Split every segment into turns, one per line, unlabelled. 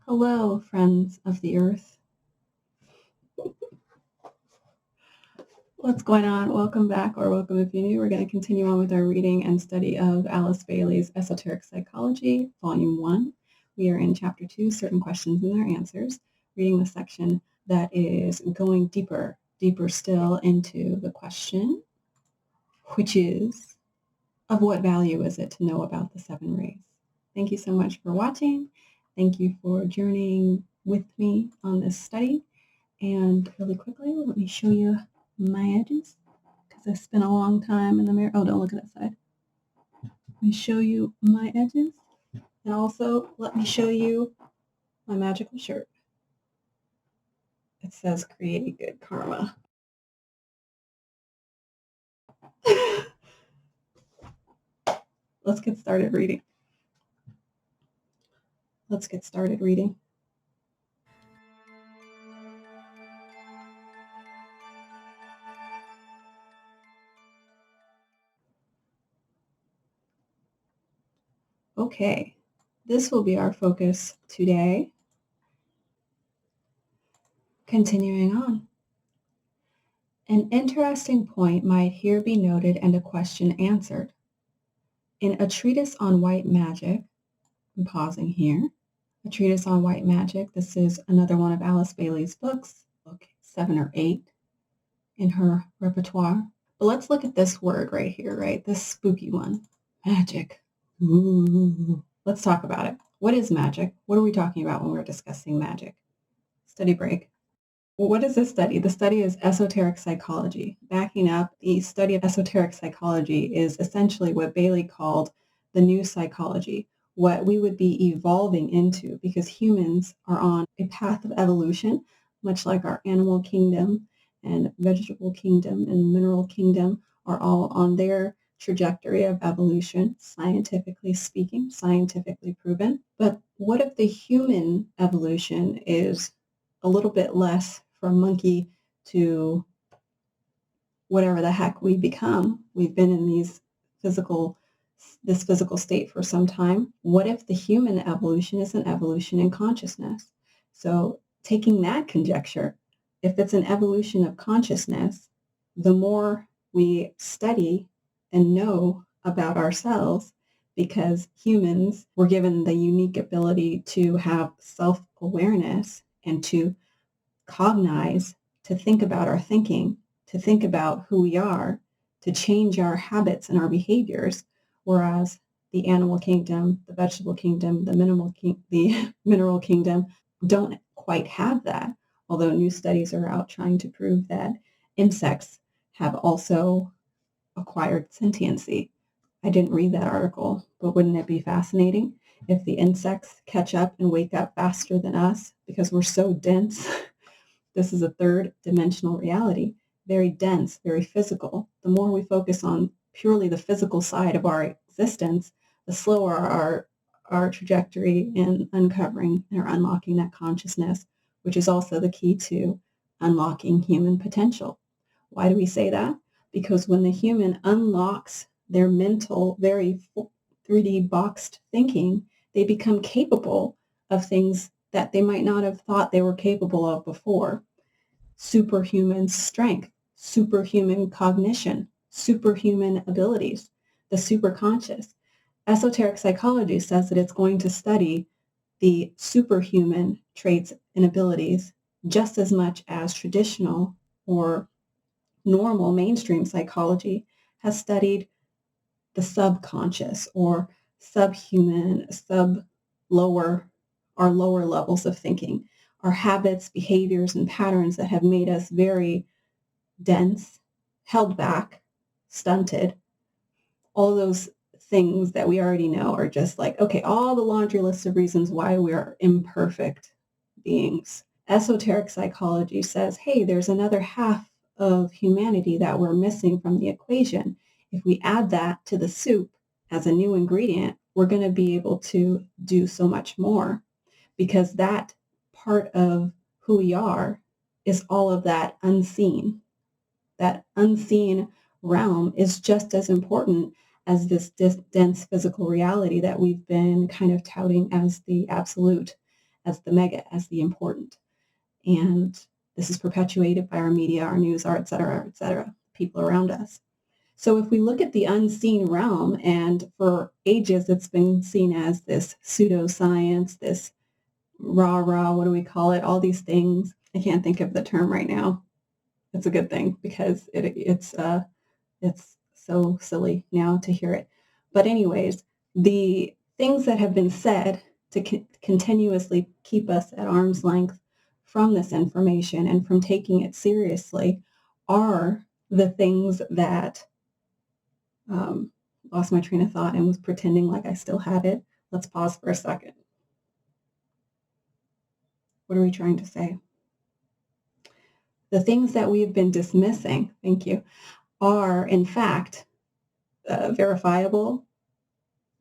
Hello, friends of the earth. What's going on? Welcome back, or welcome if you're new. We're going to continue on with our reading and study of Alice Bailey's Esoteric Psychology, Volume 1. We are in Chapter 2, Certain Questions and Their Answers, reading the section that is going deeper still into the question, which is, of what value is it to know about the 7 rays? Thank you so much for watching. Thank you for journeying with me on this study. And really quickly, let me show you my edges because I spent a long time in the mirror. Oh, don't look at that side. Let me show you my edges. And also, let me show you my magical shirt. It says create good karma. Let's get started reading. Okay, this will be our focus today. Continuing on. An interesting point might here be noted and a question answered. In a treatise on white magic, I'm pausing here, a treatise on white magic, this is another one of Alice Bailey's books, book 7 or 8 in her repertoire. But let's look at this word right here, right? This spooky one, magic. Ooh. Let's talk about it. What is magic? What are we talking about when we're discussing magic? Study break. Well, what is this study? The study is esoteric psychology. Backing up, the study of esoteric psychology is essentially what Bailey called the new psychology, what we would be evolving into, because humans are on a path of evolution, much like our animal kingdom and vegetable kingdom and mineral kingdom are all on their trajectory of evolution, scientifically speaking, scientifically proven. But what if the human evolution is a little bit less from monkey to whatever the heck we become? We've been in this physical state for some time. What if the human evolution is an evolution in consciousness? So taking that conjecture, if it's an evolution of consciousness, the more we study and know about ourselves, because humans were given the unique ability to have self-awareness and to cognize, to think about our thinking, to think about who we are, to change our habits and our behaviors, whereas the animal kingdom, the vegetable kingdom, the mineral kingdom don't quite have that, although new studies are out trying to prove that insects have also acquired sentiency. I didn't read that article, but wouldn't it be fascinating if the insects catch up and wake up faster than us because we're so dense? This is a third dimensional reality, very dense, very physical. The more we focus on purely the physical side of our existence, the slower our trajectory in uncovering or unlocking that consciousness, which is also the key to unlocking human potential. Why do we say that? Because when the human unlocks their mental, very 3D boxed thinking, they become capable of things that they might not have thought they were capable of before. Superhuman strength, superhuman cognition, superhuman abilities, the superconscious. Esoteric psychology says that it's going to study the superhuman traits and abilities just as much as traditional or normal mainstream psychology has studied the subconscious or subhuman, lower levels of thinking, our habits, behaviors, and patterns that have made us very dense, held back, stunted. All those things that we already know are just like, okay, all the laundry list of reasons why we are imperfect beings. Esoteric psychology says, hey, there's another half of humanity that we're missing from the equation. If we add that to the soup as a new ingredient, we're going to be able to do so much more, because that part of who we are is all of that unseen. That unseen realm is just as important as this dense physical reality that we've been kind of touting as the absolute. as the mega, as the important. And this is perpetuated by our media, our news, our et cetera, people around us. So if we look at the unseen realm, and for ages it's been seen as this pseudoscience, this rah-rah, what do we call it, all these things. I can't think of the term right now. It's a good thing because it's so silly now to hear it. But anyways, the things that have been said to continuously keep us at arm's length from this information and from taking it seriously are the things that lost my train of thought and was pretending like I still had it. Let's pause for a second. What are we trying to say? The things that we've been dismissing, thank you, are in fact verifiable.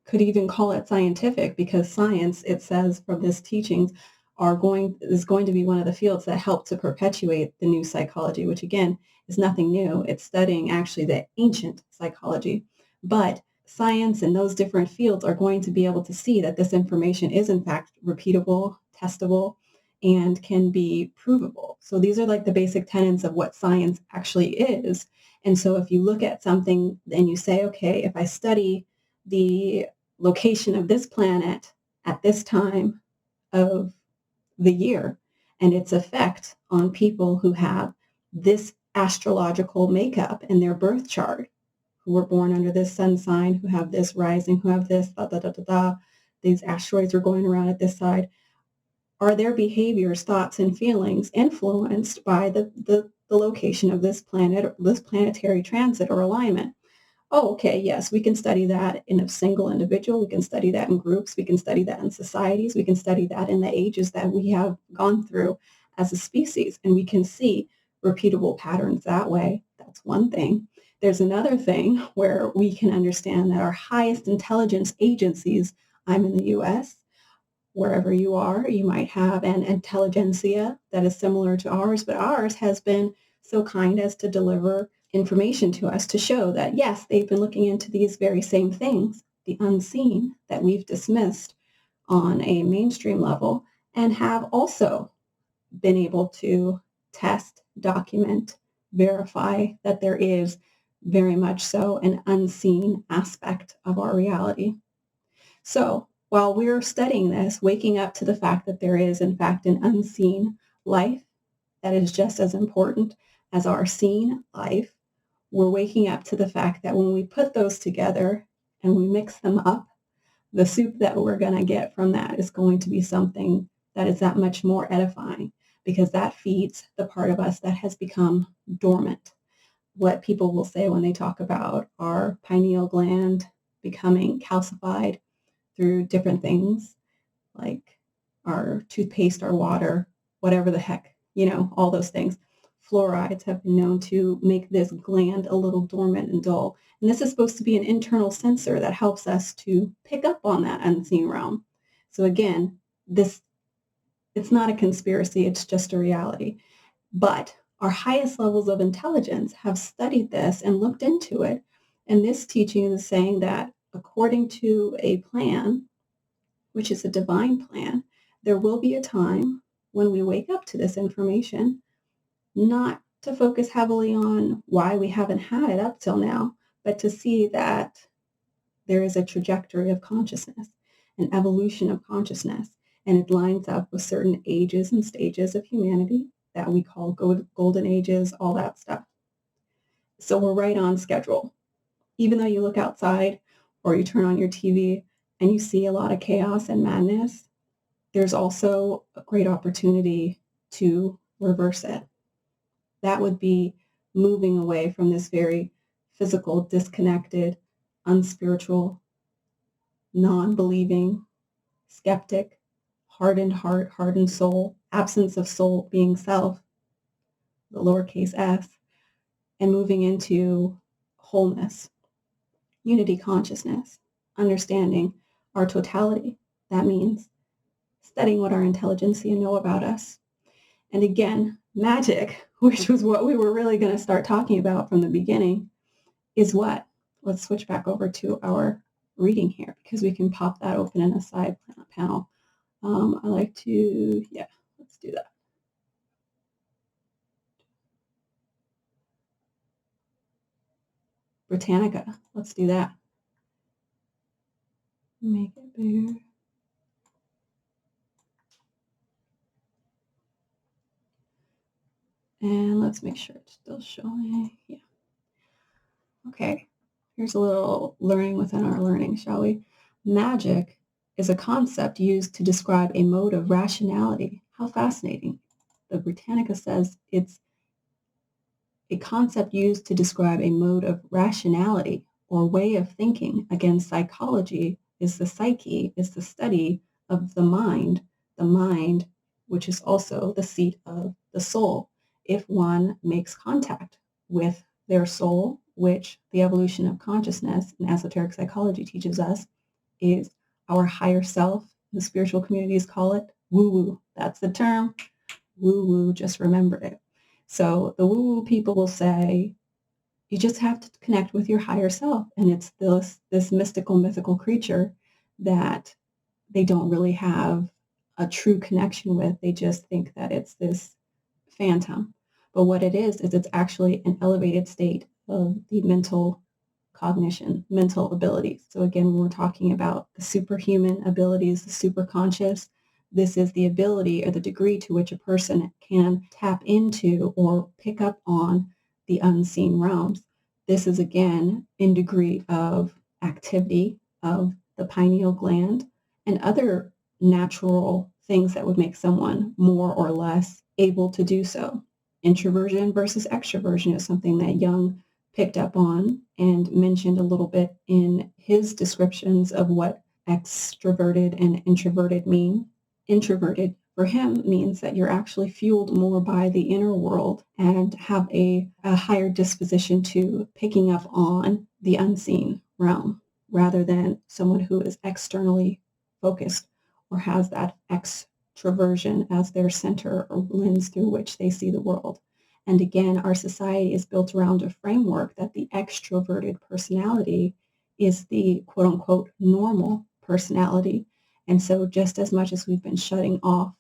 Could even call it scientific, because science, it says from this teachings, is going to be one of the fields that help to perpetuate the new psychology, which again is nothing new. It's studying actually the ancient psychology. But science and those different fields are going to be able to see that this information is in fact repeatable, testable, and can be provable. So these are like the basic tenets of what science actually is. And so if you look at something and you say, okay, if I study the location of this planet at this time of the year and its effect on people who have this astrological makeup in their birth chart, who were born under this sun sign, who have this rising, who have this, these asteroids are going around at this side. Are their behaviors, thoughts, and feelings influenced by the location of this planet, or this planetary transit or alignment? Oh, okay, yes, we can study that in a single individual. We can study that in groups. We can study that in societies. We can study that in the ages that we have gone through as a species. And we can see repeatable patterns that way. That's one thing. There's another thing where we can understand that our highest intelligence agencies, I'm in the US, wherever you are, you might have an intelligentsia that is similar to ours, but ours has been so kind as to deliver information to us to show that, yes, they've been looking into these very same things, the unseen that we've dismissed on a mainstream level, and have also been able to test, document, verify that there is very much so an unseen aspect of our reality. So while we're studying this, waking up to the fact that there is, in fact, an unseen life that is just as important as our seen life, we're waking up to the fact that when we put those together and we mix them up, the soup that we're going to get from that is going to be something that is that much more edifying, because that feeds the part of us that has become dormant. What people will say when they talk about our pineal gland becoming calcified through different things like our toothpaste, our water, whatever the heck, all those things. Fluorides have been known to make this gland a little dormant and dull. And this is supposed to be an internal sensor that helps us to pick up on that unseen realm. So again, it's not a conspiracy, it's just a reality. But our highest levels of intelligence have studied this and looked into it. And this teaching is saying that according to a plan, which is a divine plan, there will be a time when we wake up to this information, not to focus heavily on why we haven't had it up till now, but to see that there is a trajectory of consciousness, an evolution of consciousness, and it lines up with certain ages and stages of humanity that we call golden ages, all that stuff. So we're right on schedule. Even though you look outside or you turn on your TV and you see a lot of chaos and madness, there's also a great opportunity to reverse it. That would be moving away from this very physical, disconnected, unspiritual, non-believing, skeptic, hardened heart, hardened soul, absence of soul being self, the lowercase s, and moving into wholeness, unity consciousness, understanding our totality. That means studying what our intelligentsia know about us. And again, magic, which was what we were really going to start talking about from the beginning, is what? Let's switch back over to our reading here, because we can pop that open in a side panel. I like to, yeah, let's do that. Britannica, let's do that. Make it bigger. And let's make sure it's still showing. Yeah. Okay. Here's a little learning within our learning, shall we? Magic is a concept used to describe a mode of rationality. How fascinating. The Britannica says it's a concept used to describe a mode of rationality or way of thinking. Again, psychology is the psyche, is the study of the mind, which is also the seat of the soul. If one makes contact with their soul, which the evolution of consciousness and esoteric psychology teaches us is our higher self, the spiritual communities call it woo-woo. That's the term, woo-woo, just remember it. So the woo-woo people will say, you just have to connect with your higher self. And it's this mystical, mythical creature that they don't really have a true connection with. They just think that it's this phantom. But what it is it's actually an elevated state of the mental cognition, mental abilities. So again, when we're talking about the superhuman abilities, the superconscious, this is the ability or the degree to which a person can tap into or pick up on the unseen realms. This is again in degree of activity of the pineal gland and other natural things that would make someone more or less able to do so. Introversion versus extroversion is something that Jung picked up on and mentioned a little bit in his descriptions of what extroverted and introverted mean. Introverted for him means that you're actually fueled more by the inner world and have a higher disposition to picking up on the unseen realm rather than someone who is externally focused or has that extroversion as their center or lens through which they see the world. And again, our society is built around a framework that the extroverted personality is the quote unquote normal personality. And so just as much as we've been shutting off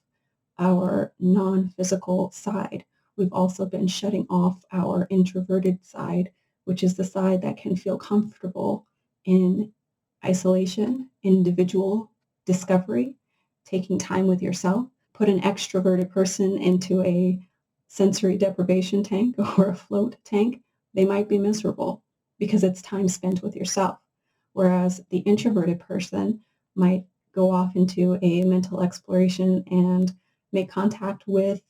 our non-physical side, we've also been shutting off our introverted side, which is the side that can feel comfortable in isolation, individual discovery, taking time with yourself. Put an extroverted person into a sensory deprivation tank or a float tank, they might be miserable because it's time spent with yourself. Whereas the introverted person might go off into a mental exploration and make contact with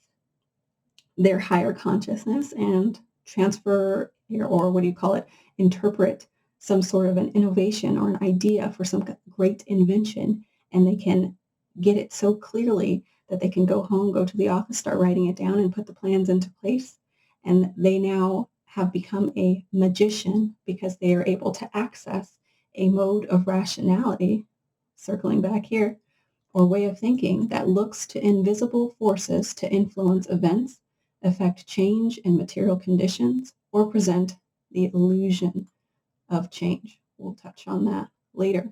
their higher consciousness and transfer or what do you call it, interpret some sort of an innovation or an idea for some great invention. And they can get it so clearly that they can go home, go to the office, start writing it down and put the plans into place. And they now have become a magician because they are able to access a mode of rationality, circling back here, or way of thinking that looks to invisible forces to influence events, affect change in material conditions, or present the illusion of change. We'll touch on that later.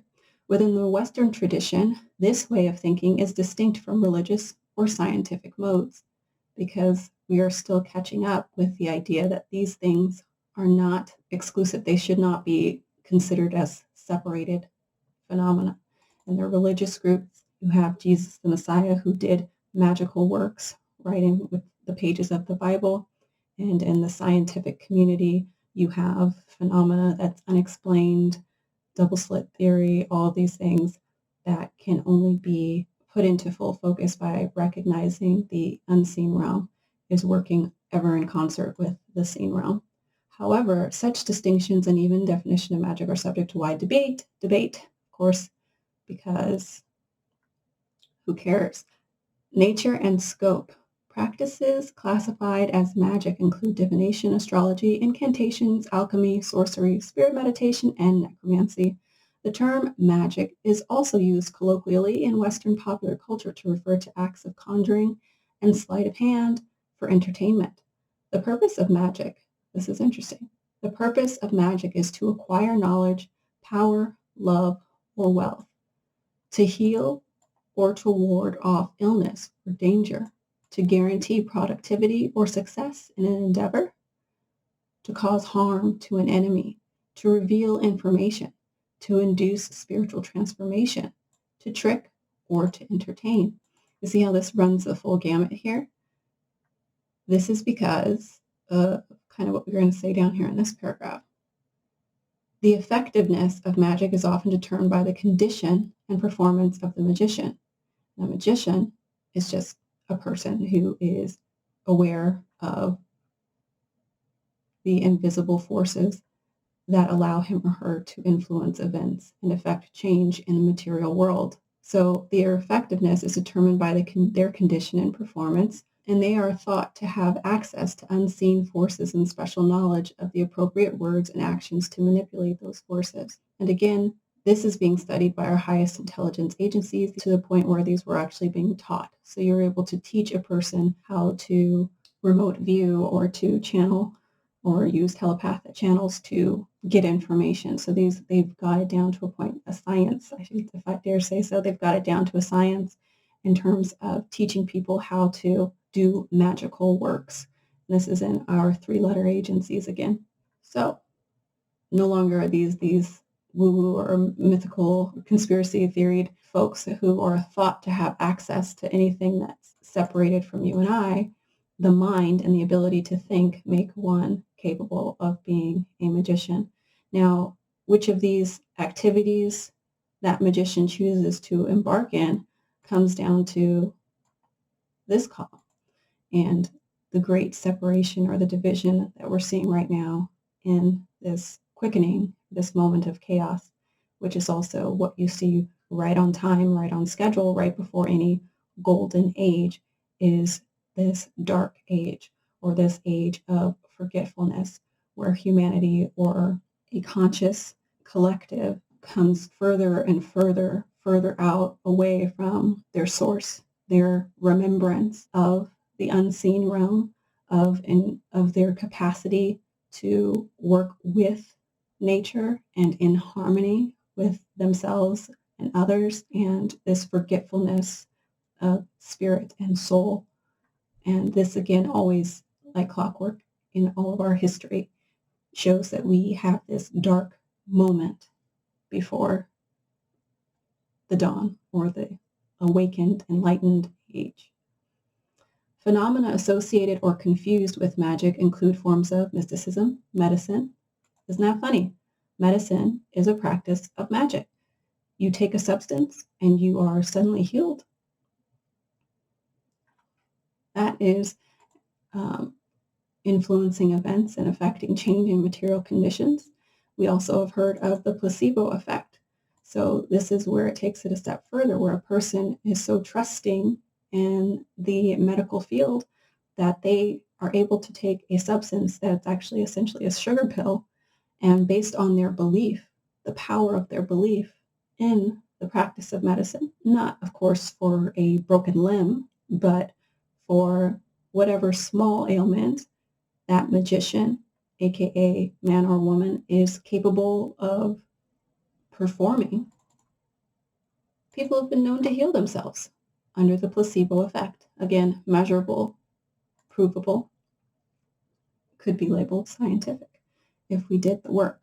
Within the Western tradition, this way of thinking is distinct from religious or scientific modes because we are still catching up with the idea that these things are not exclusive. They should not be considered as separated phenomena. And there are religious groups who have Jesus the Messiah who did magical works, writing with the pages of the Bible. And in the scientific community, you have phenomena that's unexplained, double slit theory, all these things that can only be put into full focus by recognizing the unseen realm is working ever in concert with the seen realm. However, such distinctions and even definition of magic are subject to wide debate, of course, because who cares? Nature and scope. Practices classified as magic include divination, astrology, incantations, alchemy, sorcery, spirit meditation, and necromancy. The term magic is also used colloquially in Western popular culture to refer to acts of conjuring and sleight of hand for entertainment. The purpose of magic, this is interesting, the purpose of magic is to acquire knowledge, power, love, or wealth, to heal, or to ward off illness or danger, to guarantee productivity or success in an endeavor, to cause harm to an enemy, to reveal information, to induce spiritual transformation, to trick, or to entertain. You see how this runs the full gamut here? This is because of kind of what we're going to say down here in this paragraph. The effectiveness of magic is often determined by the condition and performance of the magician. A magician is just a person who is aware of the invisible forces that allow him or her to influence events and affect change in the material world. So their effectiveness is determined by their condition and performance, and they are thought to have access to unseen forces and special knowledge of the appropriate words and actions to manipulate those forces. And again, this is being studied by our highest intelligence agencies to the point where these were actually being taught. So you're able to teach a person how to remote view or to channel or use telepathic channels to get information. So they've got it down to a point, a science, if I dare say so. They've got it down to a science in terms of teaching people how to do magical works. And this is in our three-letter agencies again. So no longer are these woo-woo or mythical conspiracy theory folks who are thought to have access to anything that's separated from you and I. The mind and the ability to think make one capable of being a magician. Now, which of these activities that magician chooses to embark in comes down to this column and the great separation or the division that we're seeing right now in this quickening, this moment of chaos, which is also what you see right on time, right on schedule, right before any golden age, is this dark age or this age of forgetfulness where humanity or a conscious collective comes further and further out away from their source, their remembrance of the unseen realm, of their capacity to work with nature and in harmony with themselves and others, and this forgetfulness of spirit and soul. And this, again, always like clockwork in all of our history, shows that we have this dark moment before the dawn or the awakened, enlightened age. Phenomena associated or confused with magic include forms of mysticism, medicine. Isn't that funny? Medicine is a practice of magic. You take a substance and you are suddenly healed. That is influencing events and affecting change in material conditions. We also have heard of the placebo effect. So this is where it takes it a step further, where a person is so trusting in the medical field that they are able to take a substance that's actually essentially a sugar pill, and based on their belief, the power of their belief in the practice of medicine, not, of course, for a broken limb, but for whatever small ailment that magician, aka man or woman, is capable of performing. People have been known to heal themselves under the placebo effect. Again, measurable, provable, could be labeled scientific if we did the work.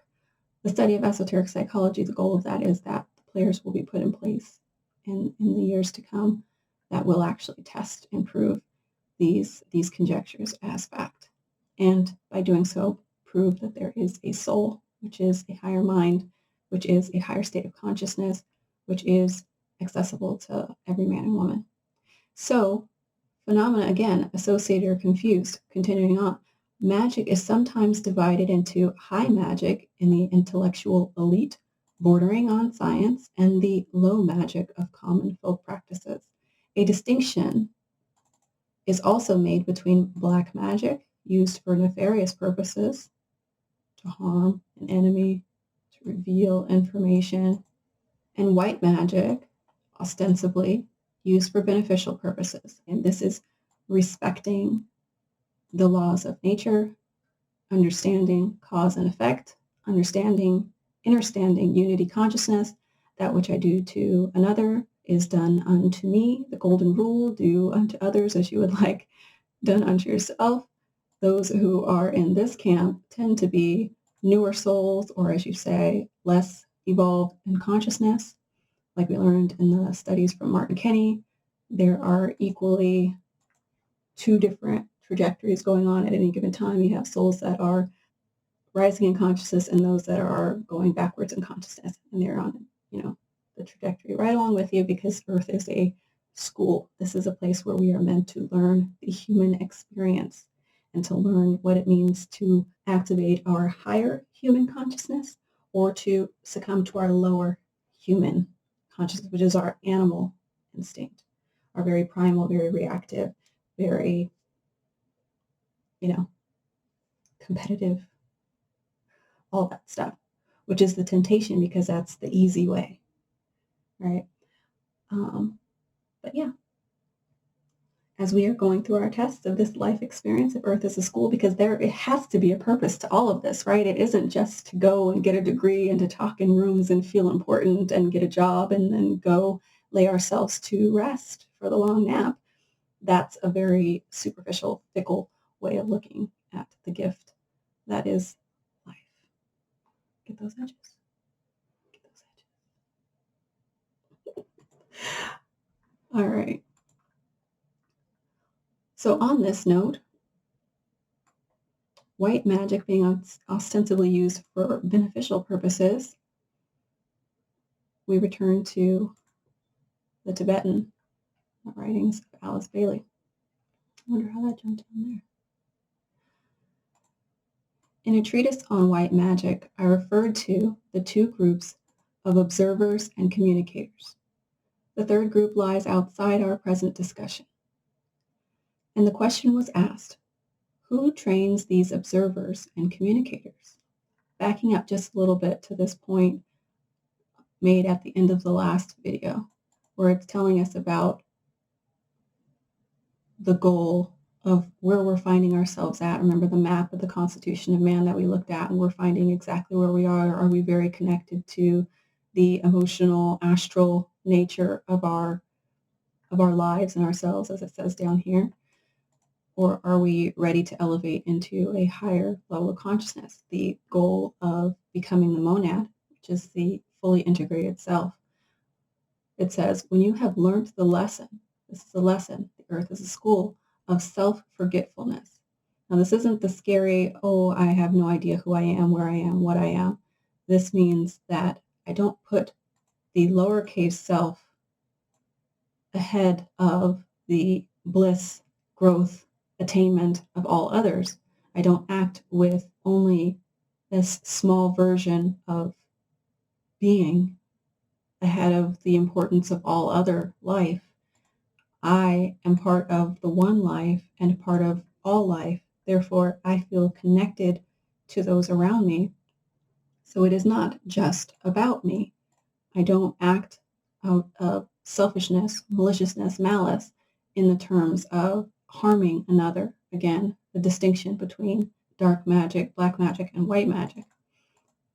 The study of esoteric psychology, the goal of that is that the players will be put in place in the years to come that will actually test and prove these conjectures as fact. And by doing so, prove that there is a soul, which is a higher mind, which is a higher state of consciousness, which is accessible to every man and woman. So phenomena, again, associated or confused. Continuing on, magic is sometimes divided into high magic in the intellectual elite, bordering on science, and the low magic of common folk practices. A distinction is also made between black magic, used for nefarious purposes, to harm an enemy, to reveal information, and white magic, ostensibly used for beneficial purposes. And this is respecting the laws of nature, understanding cause and effect, understanding unity consciousness. That which I do to another is done unto me, the golden rule, do unto others as you would like done unto yourself. Those who are in this camp tend to be newer souls, or as you say, less evolved in consciousness. Like we learned in the studies from Martin Kenny, there are equally two different trajectories going on at any given time. You have souls that are rising in consciousness and those that are going backwards in consciousness, and they're on, the trajectory right along with you, because Earth is a school. This is a place where we are meant to learn the human experience and to learn what it means to activate our higher human consciousness or to succumb to our lower human consciousness, which is our animal instinct, our very primal, very reactive, very, competitive, all that stuff, which is the temptation because that's the easy way, right? But yeah, as we are going through our tests of this life experience of Earth as a school, because it has to be a purpose to all of this, right? It isn't just to go and get a degree and to talk in rooms and feel important and get a job and then go lay ourselves to rest for the long nap. That's a very superficial, fickle way of looking at the gift that is life. Get those edges. Get those edges. All right. So on this note, white magic being ostensibly used for beneficial purposes, we return to the Tibetan writings of Alice Bailey. I wonder how that jumped in there. In a treatise on white magic, I referred to the two groups of observers and communicators. The third group lies outside our present discussion. And the question was asked, who trains these observers and communicators? Backing up just a little bit to this point made at the end of the last video, where it's telling us about the goal of where we're finding ourselves at. Remember the map of the Constitution of Man that we looked at, and we're finding exactly where we are. Are we very connected to the emotional, astral nature of our lives and ourselves, as it says down here? Or are we ready to elevate into a higher level of consciousness? The goal of becoming the monad, which is the fully integrated self. It says, when you have learned the lesson, this is the lesson, the Earth is a school of self-forgetfulness. Now, this isn't the scary, I have no idea who I am, where I am, what I am. This means that I don't put the lowercase self ahead of the bliss, growth, attainment of all others. I don't act with only this small version of being ahead of the importance of all other life. I am part of the one life and part of all life. Therefore, I feel connected to those around me. So it is not just about me. I don't act out of selfishness, maliciousness, malice in the terms of harming another. Again, the distinction between dark magic, black magic, and white magic.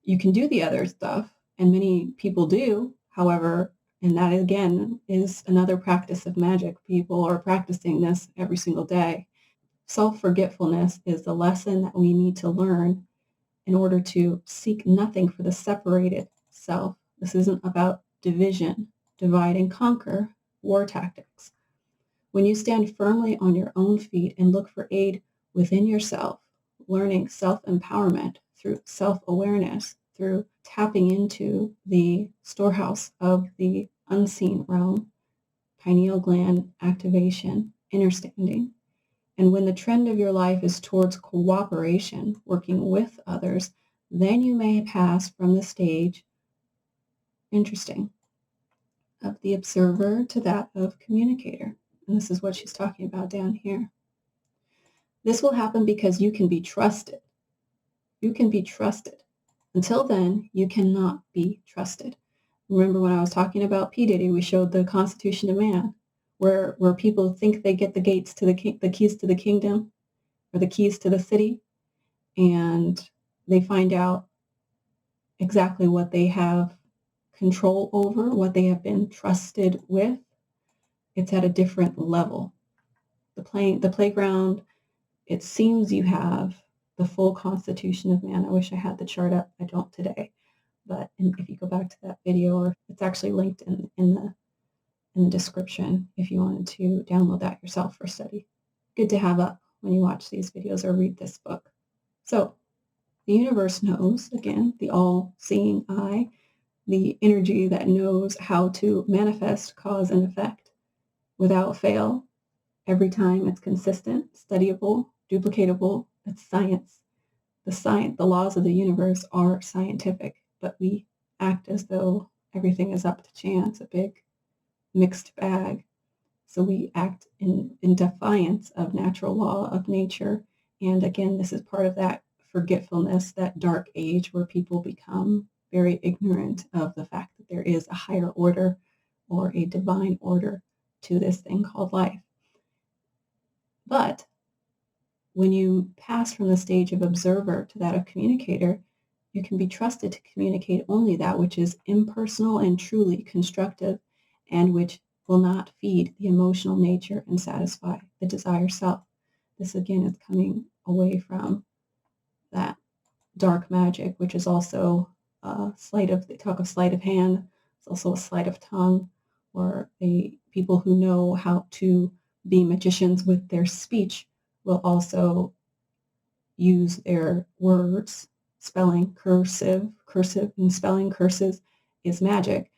You can do the other stuff, and many people do. However, and that again is another practice of magic. People are practicing this every single day. Self-forgetfulness is the lesson that we need to learn in order to seek nothing for the separated self. This isn't about division, divide and conquer, war tactics. When you stand firmly on your own feet and look for aid within yourself, learning self-empowerment through self-awareness, through tapping into the storehouse of the unseen realm, pineal gland activation, understanding. And when the trend of your life is towards cooperation, working with others, then you may pass from the stage, interesting, of the observer to that of communicator. And this is what she's talking about down here. This will happen because you can be trusted. You can be trusted. Until then, you cannot be trusted. Remember when I was talking about P. Diddy, we showed the Constitution of Man, where people think they get the keys to the kingdom or the keys to the city, and they find out exactly what they have control over, what they have been trusted with, it's at a different level. The playground, it seems you have the full constitution of man. I wish I had the chart up. I don't today. But if you go back to that video, or it's actually linked in the description if you wanted to download that yourself for study. Good to have up when you watch these videos or read this book. So the universe knows, again, the all-seeing eye, the energy that knows how to manifest cause and effect without fail. Every time it's consistent, studyable, duplicatable. It's science. The laws of the universe are scientific, but we act as though everything is up to chance, a big mixed bag. So we act in defiance of natural law of nature. And again, this is part of that forgetfulness, that dark age where people become very ignorant of the fact that there is a higher order or a divine order to this thing called life. But when you pass from the stage of observer to that of communicator, you can be trusted to communicate only that which is impersonal and truly constructive, and which will not feed the emotional nature and satisfy the desire self. This again is coming away from that dark magic, which is also they talk of sleight of hand. It's also a sleight of tongue, or people who know how to be magicians with their speech will also use their words, spelling cursive and spelling curses is magic.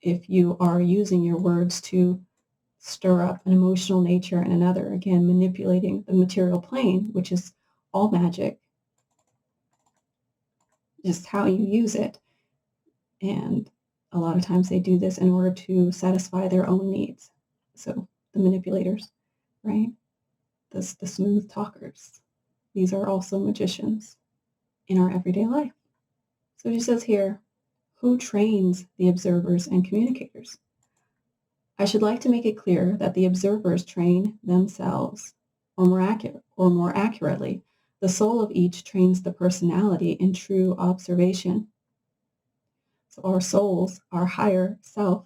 If you are using your words to stir up an emotional nature in another, again, manipulating the material plane, which is all magic, just how you use it. And a lot of times they do this in order to satisfy their own needs. So the manipulators, right? The smooth talkers. These are also magicians in our everyday life. So it says here, who trains the observers and communicators? I should like to make it clear that the observers train themselves, or more accurately, the soul of each trains the personality in true observation. So our souls, our higher self,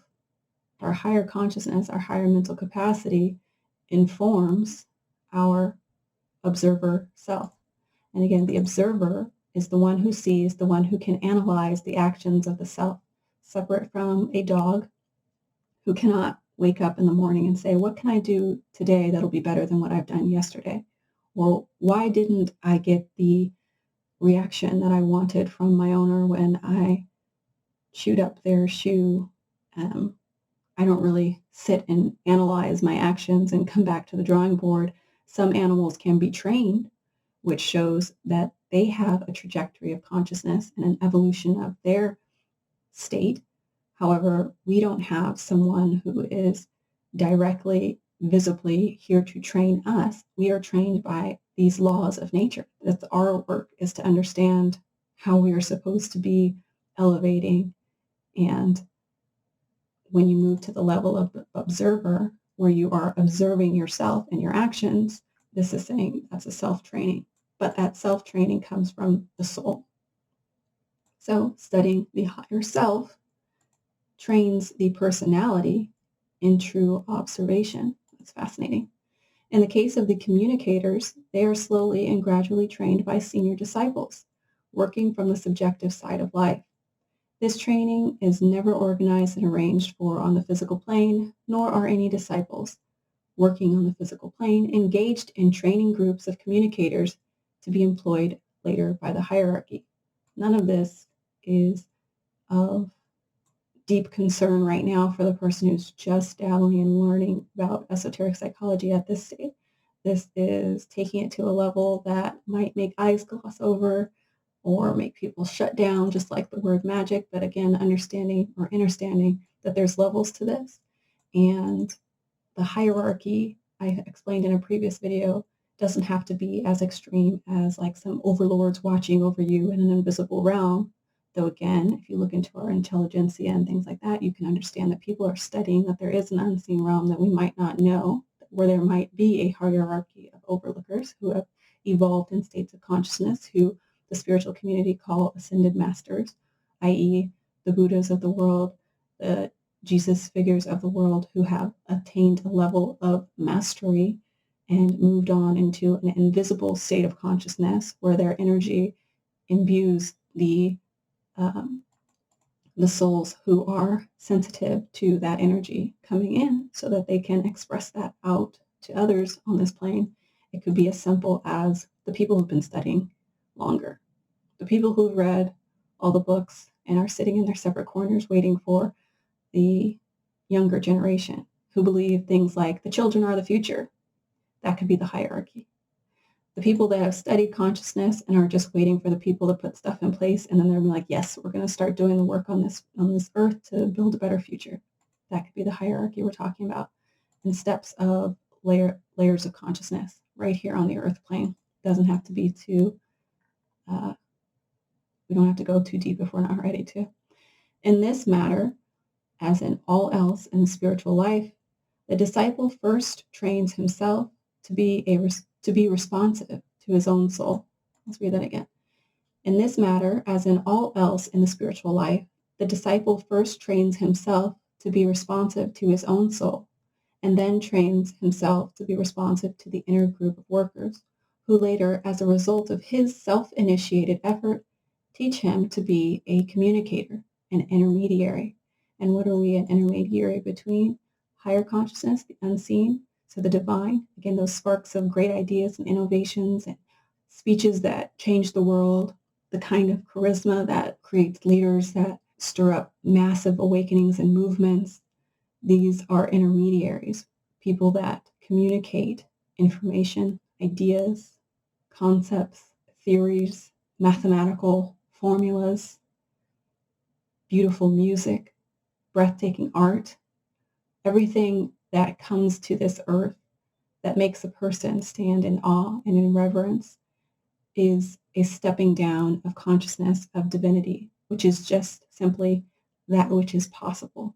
our higher consciousness, our higher mental capacity informs our observer self. And again, the observer is the one who sees, the one who can analyze the actions of the self, separate from a dog who cannot wake up in the morning and say, what can I do today that'll be better than what I've done yesterday? Or why didn't I get the reaction that I wanted from my owner when I chewed up their shoe? I don't really sit and analyze my actions and come back to the drawing board. Some animals can be trained, which shows that they have a trajectory of consciousness and an evolution of their state. However, we don't have someone who is directly, visibly here to train us. We are trained by these laws of nature. That's our work, is to understand how we are supposed to be elevating. And when you move to the level of the observer, where you are observing yourself and your actions, this is saying that's a self-training. But that self-training comes from the soul. So studying the higher self trains the personality in true observation. That's fascinating. In the case of the communicators, they are slowly and gradually trained by senior disciples, working from the subjective side of life. This training is never organized and arranged for on the physical plane, nor are any disciples working on the physical plane engaged in training groups of communicators to be employed later by the hierarchy. None of this is of deep concern right now for the person who's just dabbling and learning about esoteric psychology at this stage. This is taking it to a level that might make eyes gloss over or make people shut down, just like the word magic. But again, understanding that there's levels to this. And the hierarchy, I explained in a previous video, doesn't have to be as extreme as like some overlords watching over you in an invisible realm. Though again, if you look into our intelligentsia and things like that, you can understand that people are studying that there is an unseen realm that we might not know, where there might be a hierarchy of overlookers who have evolved in states of consciousness, who the spiritual community call ascended masters, i.e. the Buddhas of the world, the Jesus figures of the world who have attained a level of mastery and moved on into an invisible state of consciousness where their energy imbues um, the souls who are sensitive to that energy coming in so that they can express that out to others on this plane. It could be as simple as the people who've been studying longer, the people who've read all the books and are sitting in their separate corners waiting for the younger generation who believe things like the children are the future. That could be the hierarchy. The people that have studied consciousness and are just waiting for the people to put stuff in place, and then they're like, yes, we're going to start doing the work on this earth to build a better future. That could be the hierarchy we're talking about, and steps of layers of consciousness right here on the earth plane. Doesn't have to be too, we don't have to go too deep if we're not ready to. In this matter, as in all else in the spiritual life, the disciple first trains himself to be responsive to his own soul. Let's read that again. In this matter, as in all else in the spiritual life, the disciple first trains himself to be responsive to his own soul, and then trains himself to be responsive to the inner group of workers, who later, as a result of his self-initiated effort, teach him to be a communicator, an intermediary. And what are we an intermediary between? Higher consciousness, the unseen, so the divine, again, those sparks of great ideas and innovations and speeches that change the world, the kind of charisma that creates leaders that stir up massive awakenings and movements. These are intermediaries, people that communicate information, ideas, concepts, theories, mathematical formulas, beautiful music, breathtaking art, everything that comes to this earth that makes a person stand in awe and in reverence is a stepping down of consciousness of divinity, which is just simply that which is possible.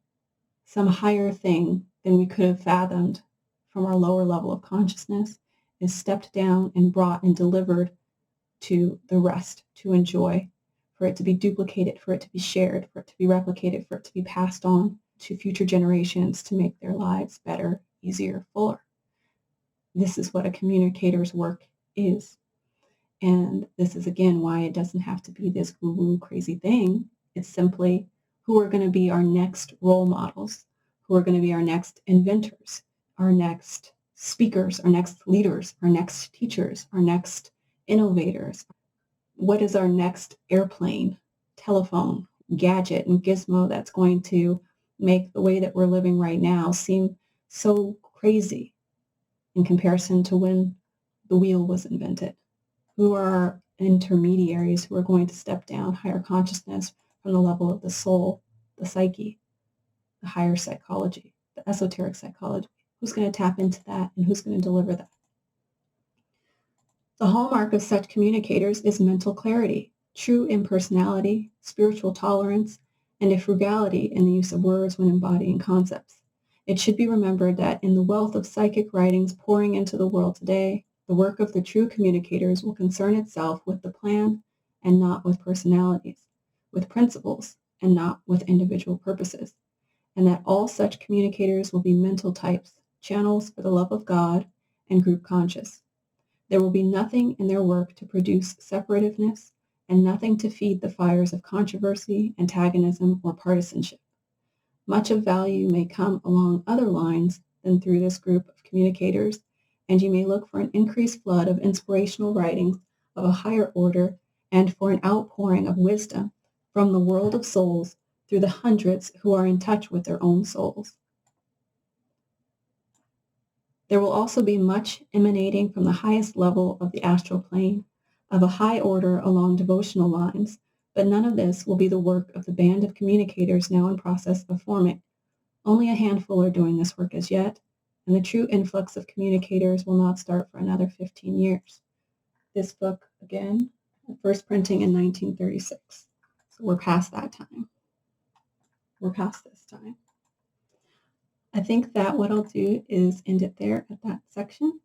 Some higher thing than we could have fathomed from our lower level of consciousness is stepped down and brought and delivered to the rest to enjoy, for it to be duplicated, for it to be shared, for it to be replicated, for it to be passed on to future generations to make their lives better, easier, fuller. This is what a communicator's work is. And this is, again, why it doesn't have to be this woo-woo crazy thing. It's simply who are going to be our next role models, who are going to be our next inventors, our next speakers, our next leaders, our next teachers, our next innovators. What is our next airplane, telephone, gadget, and gizmo that's going to make the way that we're living right now seem so crazy in comparison to when the wheel was invented? Who are our intermediaries who are going to step down higher consciousness from the level of the soul, the psyche, the higher psychology, the esoteric psychology? Who's going to tap into that and who's going to deliver that? The hallmark of such communicators is mental clarity, true impersonality, spiritual tolerance, and a frugality in the use of words when embodying concepts. It should be remembered that in the wealth of psychic writings pouring into the world today, the work of the true communicators will concern itself with the plan and not with personalities, with principles and not with individual purposes, and that all such communicators will be mental types, channels for the love of God and group conscious. There will be nothing in their work to produce separativeness and nothing to feed the fires of controversy, antagonism, or partisanship. Much of value may come along other lines than through this group of communicators, and you may look for an increased flood of inspirational writings of a higher order and for an outpouring of wisdom from the world of souls through the hundreds who are in touch with their own souls. There will also be much emanating from the highest level of the astral plane, of a high order along devotional lines, but none of this will be the work of the band of communicators now in process of forming. Only a handful are doing this work as yet, and the true influx of communicators will not start for another 15 years. This book, again, first printing in 1936. So we're past that time. We're past this time. I think that what I'll do is end it there at that section.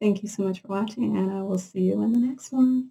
Thank you so much for watching, and I will see you in the next one.